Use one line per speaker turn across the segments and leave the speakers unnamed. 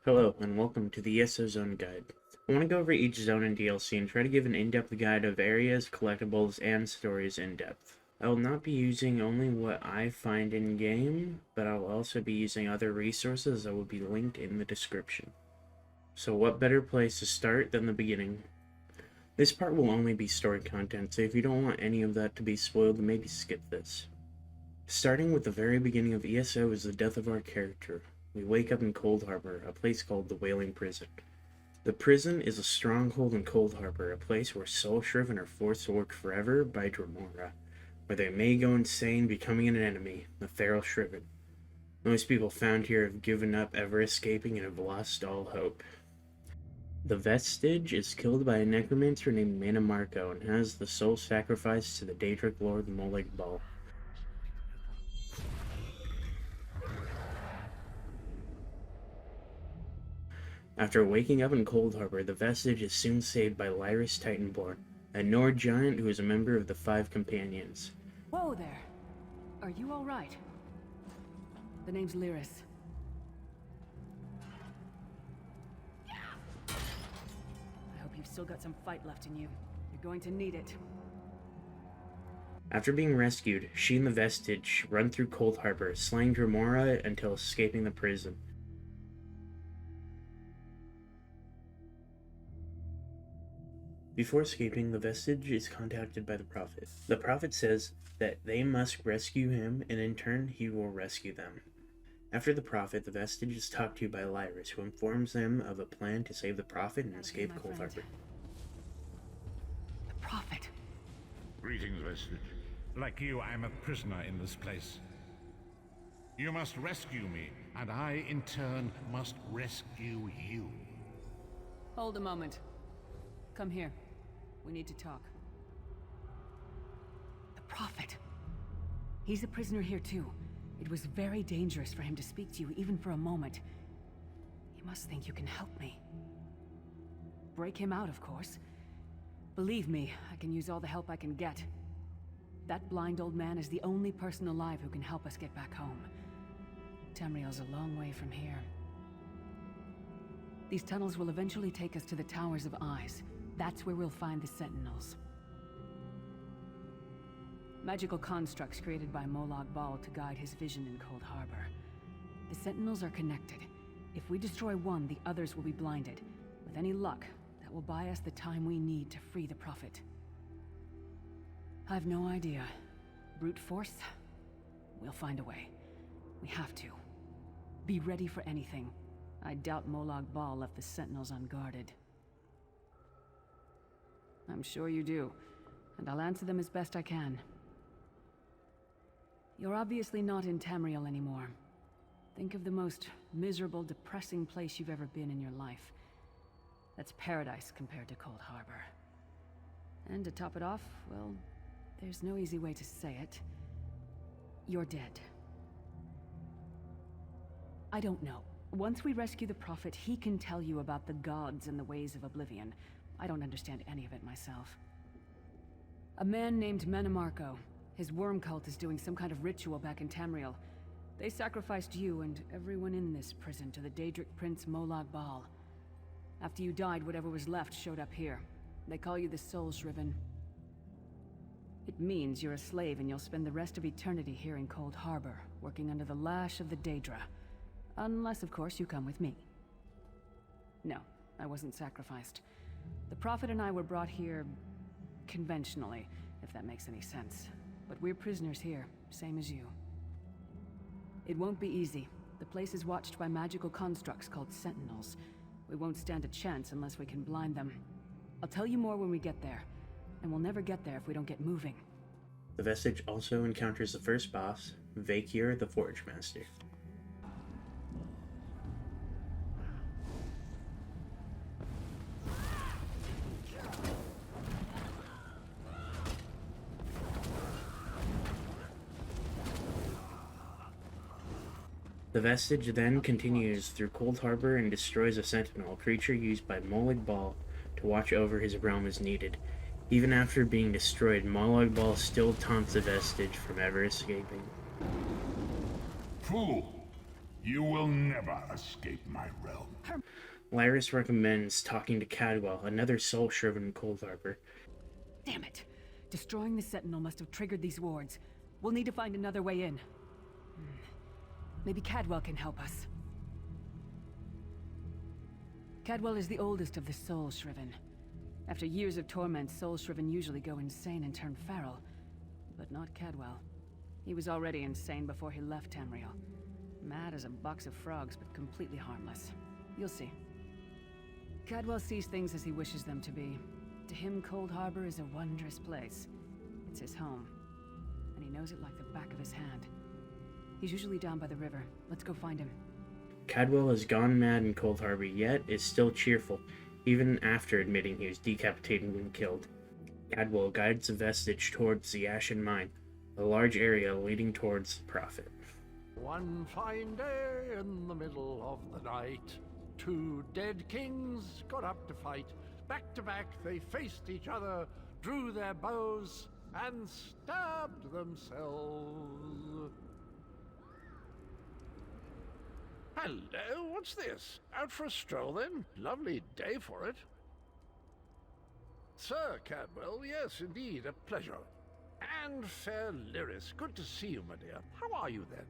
Hello, and welcome to the ESO Zone Guide. I want to go over each zone in DLC and try to give an in-depth guide of areas, collectibles, and stories in depth. I will not be using only what I find in-game, but I will also be using other resources that will be linked in the description. So what better place to start than the beginning? This part will only be story content, so if you don't want any of that to be spoiled, maybe skip this. Starting with the very beginning of ESO is the death of our character. We wake up in Coldharbour, a place called the Wailing Prison. The prison is a stronghold in Coldharbour, a place where soul-shriven are forced to work forever by Dremora, where they may go insane, becoming an enemy, the feral shriven. Most people found here have given up ever escaping and have lost all hope. The Vestige is killed by a necromancer named Marco and has the soul sacrificed to the Daedric Lord Molag Bal. After waking up in Coldharbour, the Vestige is soon saved by Lyris Titanborn, a Nord giant who is a member of the Five Companions.
Whoa there! Are you alright? The name's Lyris. I hope you've still got some fight left in you. You're going to need it.
After being rescued, she and the Vestige run through Coldharbour, slaying Dremora until escaping the prison. Before escaping, the Vestige is contacted by the Prophet. The Prophet says that they must rescue him, and in turn, he will rescue them. After the Prophet, the Vestige is talked to by Lyris, who informs them of a plan to save the Prophet and escape Coldharbour.
The Prophet.
Greetings, Vestige. Like you, I'm a prisoner in this place. You must rescue me, and I, in turn, must rescue you.
Hold a moment. Come here. We need to talk. The Prophet. He's a prisoner here too. It was very dangerous for him to speak to you, even for a moment. You must think you can help me. Break him out, of course. Believe me, I can use all the help I can get. That blind old man is the only person alive who can help us get back home. Tamriel's a long way from here. These tunnels will eventually take us to the Towers of Eyes. That's where we'll find the Sentinels. Magical constructs created by Molag Bal to guide his vision in Coldharbour. The Sentinels are connected. If we destroy one, the others will be blinded. With any luck, that will buy us the time we need to free the Prophet. I've no idea. Brute force? We'll find a way. We have to. Be ready for anything. I doubt Molag Bal left the Sentinels unguarded. I'm sure you do, and I'll answer them as best I can. You're obviously not in Tamriel anymore. Think of the most miserable, depressing place you've ever been in your life. That's paradise compared to Coldharbour. And to top it off, well, there's no easy way to say it. You're dead. I don't know. Once we rescue the Prophet, he can tell you about the gods and the ways of oblivion. I don't understand any of it myself. A man named Marco. His worm cult is doing some kind of ritual back in Tamriel. They sacrificed you and everyone in this prison to the Daedric Prince Molag Bal. After you died, whatever was left showed up here. They call you the Soul Shriven. It means you're a slave and you'll spend the rest of eternity here in Coldharbour, working under the lash of the Daedra. Unless, of course, you come with me. No, I wasn't sacrificed. The Prophet and I were brought here conventionally, if that makes any sense. But we're prisoners here, same as you. It won't be easy. The place is watched by magical constructs called Sentinels. We won't stand a chance unless we can blind them. I'll tell you more when we get there. And we'll never get there if we don't get moving.
The Vestige also encounters the first boss, Vakir the Forge Master. The Vestige then continues through Coldharbour and destroys a Sentinel, a creature used by Molag Bal to watch over his realm as needed. Even after being destroyed, Molag Bal still taunts the Vestige from ever escaping.
Fool! You will never escape my realm.
Lyris recommends talking to Cadwell, another soul-shriven in Coldharbour.
Damn it! Destroying the Sentinel must have triggered these wards. We'll need to find another way in. Maybe Cadwell can help us. Cadwell is the oldest of the Soul-Shriven. After years of torment, Soul-Shriven usually go insane and turn feral. But not Cadwell. He was already insane before he left Tamriel. Mad as a box of frogs, but completely harmless. You'll see. Cadwell sees things as he wishes them to be. To him, Coldharbour is a wondrous place. It's his home. And he knows it like the back of his hand. He's usually down by the river. Let's go find him.
Cadwell has gone mad in Coldharbour, yet is still cheerful, even after admitting he was decapitated when killed. Cadwell guides the vestige towards the Ashen Mine, a large area leading towards the Prophet.
One fine day in the middle of the night, two dead kings got up to fight. Back to back they faced each other, drew their bows, and stabbed themselves. Hello, what's this? Out for a stroll then? Lovely day for it. Sir Cadwell, yes indeed, a pleasure. And fair Lyris, good to see you, my dear. How are you then?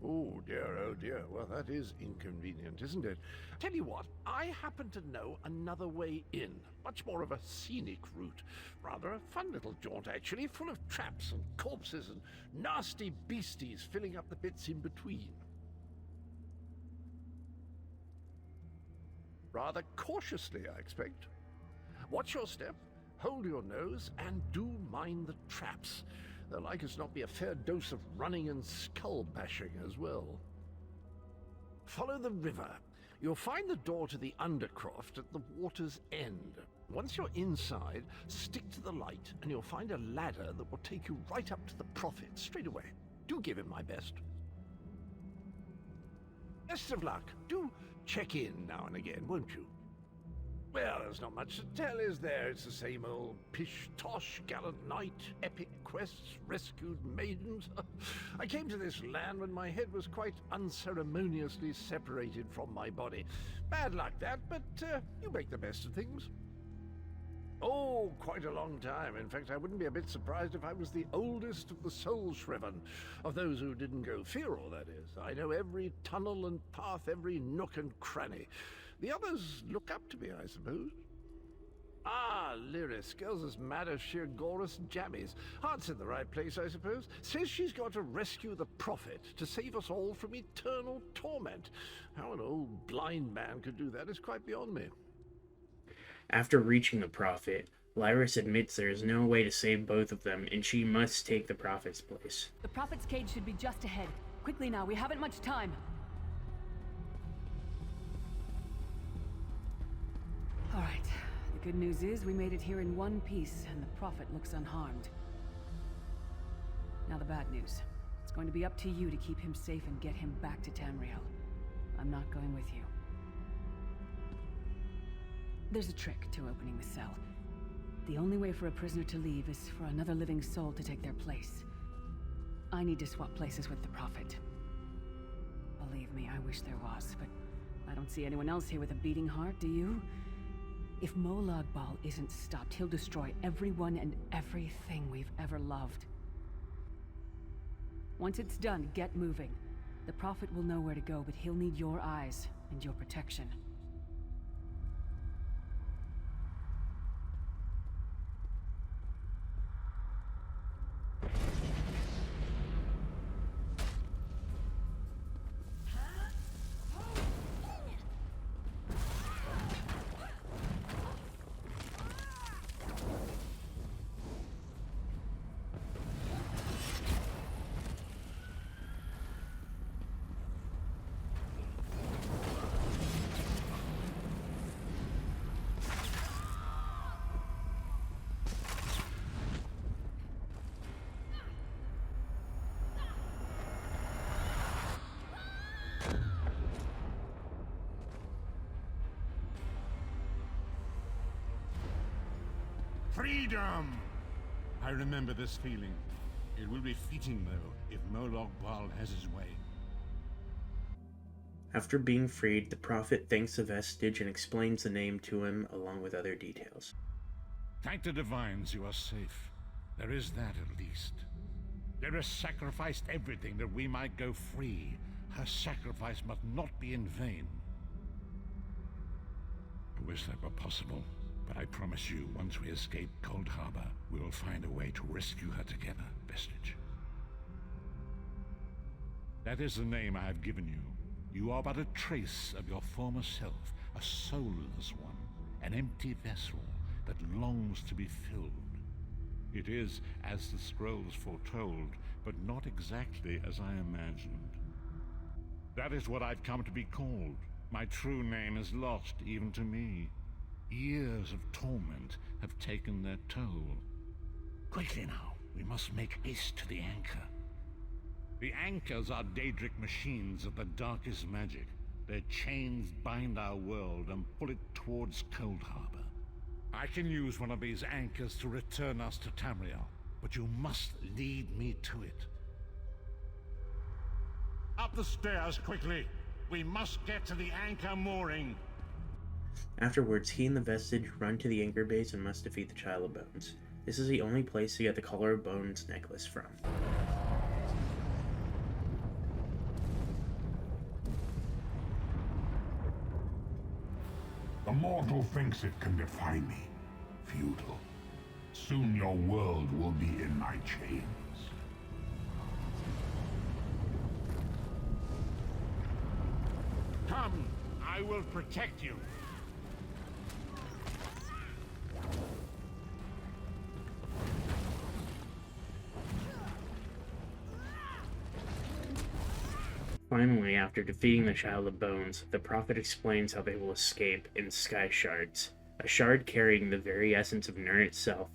Oh dear, well that is inconvenient, isn't it? Tell you what, I happen to know another way in. Much more of a scenic route. Rather a fun little jaunt actually, full of traps and corpses and nasty beasties filling up the bits in between. Rather cautiously, I expect. Watch your step, hold your nose, and do mind the traps. There'll like as not be a fair dose of running and skull-bashing as well. Follow the river. You'll find the door to the Undercroft at the water's end. Once you're inside, stick to the light, and you'll find a ladder that will take you right up to the Prophet straight away. Do give him my best. Best of luck. Do check in now and again, won't you? Well, there's not much to tell, is there? It's the same old pish-tosh, gallant knight, epic quests, rescued maidens. I came to this land when my head was quite unceremoniously separated from my body. Bad luck that, but you make the best of things. Oh, quite a long time. In fact, I wouldn't be a bit surprised if I was the oldest of the soul-shriven, of those who didn't go feral, that is. I know every tunnel and path, every nook and cranny. The others look up to me, I suppose. Ah, Lyris, girl's as mad as sheer Gorus jammies. Heart's in the right place, I suppose. Says she's got to rescue the Prophet to save us all from eternal torment. How an old blind man could do that is quite beyond me.
After reaching the Prophet, Lyris admits there is no way to save both of them, and she must take the Prophet's place.
The Prophet's cage should be just ahead. Quickly now, we haven't much time. All right. The good news is we made it here in one piece, and the Prophet looks unharmed. Now the bad news. It's going to be up to you to keep him safe and get him back to Tamriel. I'm not going with you. There's a trick to opening the cell. The only way for a prisoner to leave is for another living soul to take their place. I need to swap places with the Prophet. Believe me, I wish there was, but I don't see anyone else here with a beating heart, do you? If Molag Bal isn't stopped, he'll destroy everyone and everything we've ever loved. Once it's done, get moving. The Prophet will know where to go, but he'll need your eyes and your protection.
Freedom! I remember this feeling. It will be fleeting, though, if Molag Bal has his way.
After being freed, the Prophet thanks the vestige and explains the name to him along with other details.
Thank the divines you are safe. There is that at least. There has sacrificed everything that we might go free. Her sacrifice must not be in vain. I wish that were possible, but I promise you, once we escape Coldharbour, we will find a way to rescue her together, Vestige. That is the name I have given you. You are but a trace of your former self, a soulless one, an empty vessel that longs to be filled. It is as the scrolls foretold, but not exactly as I imagined. That is what I've come to be called. My true name is lost even to me. Years of torment have taken their toll. Quickly now, we must make haste to the anchor. The anchors are Daedric machines of the darkest magic. Their chains bind our world and pull it towards Coldharbour. I can use one of these anchors to return us to Tamriel, but you must lead me to it. Up the stairs, quickly! We must get to the anchor mooring!
Afterwards, he and the vestige run to the anchor base and must defeat the Child of Bones. This is the only place to get the Collar of Bones necklace from.
The mortal thinks it can defy me. Futile. Soon your world will be in my chains.
Come, I will protect you.
Finally, after defeating the Child of Bones, the Prophet explains how they will escape in sky shards, a shard carrying the very essence of Nirn itself.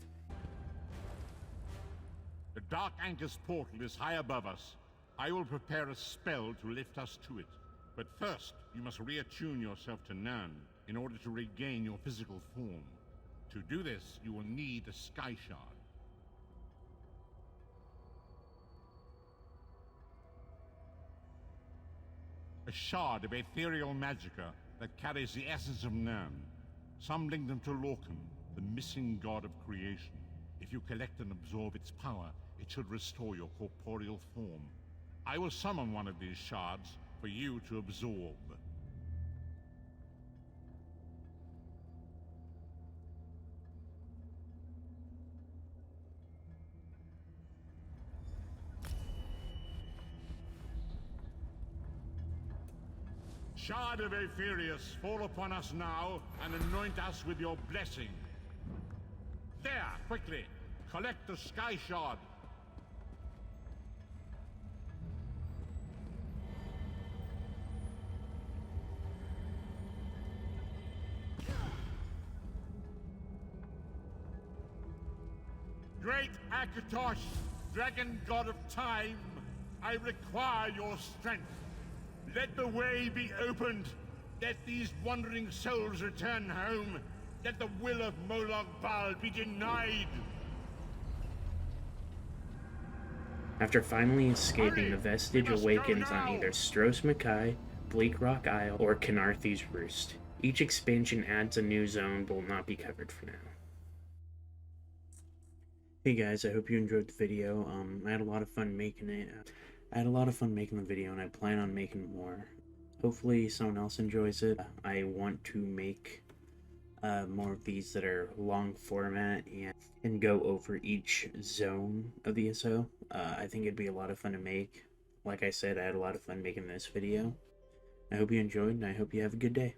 The Dark Anchor's portal is high above us. I will prepare a spell to lift us to it. But first, you must reattune yourself to Nirn in order to regain your physical form. To do this, you will need a sky shard. A shard of ethereal magicka that carries the essence of Nirn. Some link them to Lorcan, the missing god of creation. If you collect and absorb its power, it should restore your corporeal form. I will summon one of these shards for you to absorb. Shard of Aetherius, fall upon us now and anoint us with your blessing. There, quickly! Collect the Sky Shard! Great Akatosh, dragon god of time, I require your strength. Let the way be opened. Let these wandering souls return home. Let the will of Molag Bal be denied.
After finally escaping, the vestige awakens on either Stros Mackay, Bleak Rock Isle, or Canarthy's Roost. Each expansion adds a new zone, but will not be covered for now. Hey guys, I hope you enjoyed the video. I had a lot of fun making it. I had a lot of fun making the video, and I plan on making more. Hopefully someone else enjoys it. I want to make more of these that are long format and go over each zone of the ESO. I think it'd be a lot of fun to make. Like I said, I had a lot of fun making this video. I hope you enjoyed, and I hope you have a good day.